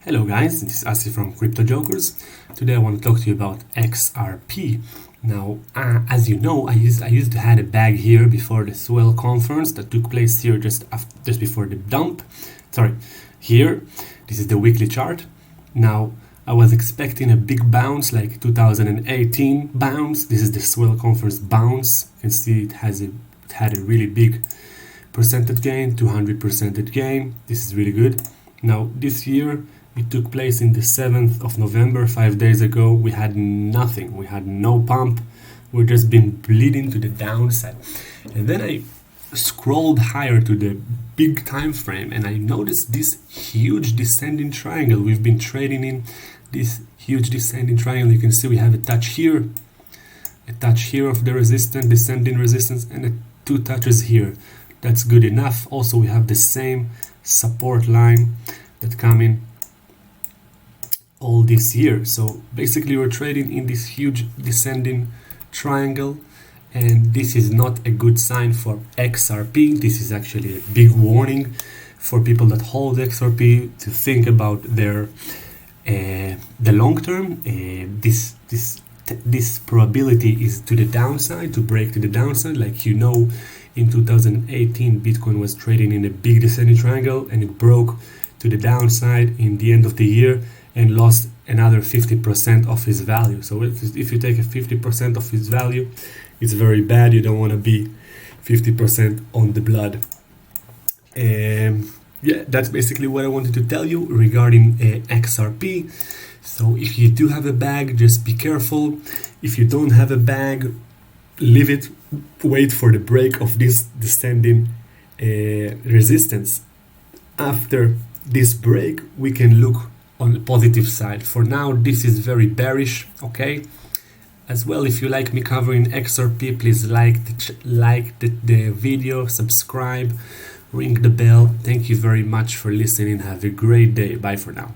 Hello guys, this is Asi from Crypto Jokers. Today I want to talk to you about XRP. Now, as you know, I used to have a bag here before the swell conference that took place here just before the dump. Sorry, here. This is the weekly chart. Now, I was expecting a big bounce like 2018 bounce. This is the swell conference bounce. You can see it had a really big percentage gain, 200% gain. This is really good. Now, this year, it took place in the 7th of November, 5 days ago. We had nothing. We had no pump. We've just been bleeding to the downside. And then I scrolled higher to the big time frame and I noticed this huge descending triangle. We've been trading in this huge descending triangle. You can see we have a touch here of the resistance, descending resistance, and two touches here. That's good enough. Also, we have the same support line that come in all this year. So basically we're trading in this huge descending triangle, and this is not a good sign for XRP. This is actually a big warning for people that hold XRP to think about their the long term. This probability is to the downside, to break to the downside. Like, you know, in 2018 Bitcoin was trading in a big descending triangle and it broke to the downside in the end of the year and lost another 50% of its value. So if you take a 50% of its value, it's very bad. You don't want to be 50% on the blood. Yeah, that's basically what I wanted to tell you regarding XRP. So if you do have a bag, just be careful. If you don't have a bag, leave it. Wait for the break of this descending resistance. After this break, we can look on the positive side. For now, this is very bearish, okay? As well, if you like me covering XRP, please like the video, subscribe, ring the bell. Thank you very much for listening. Have a great day. Bye for now.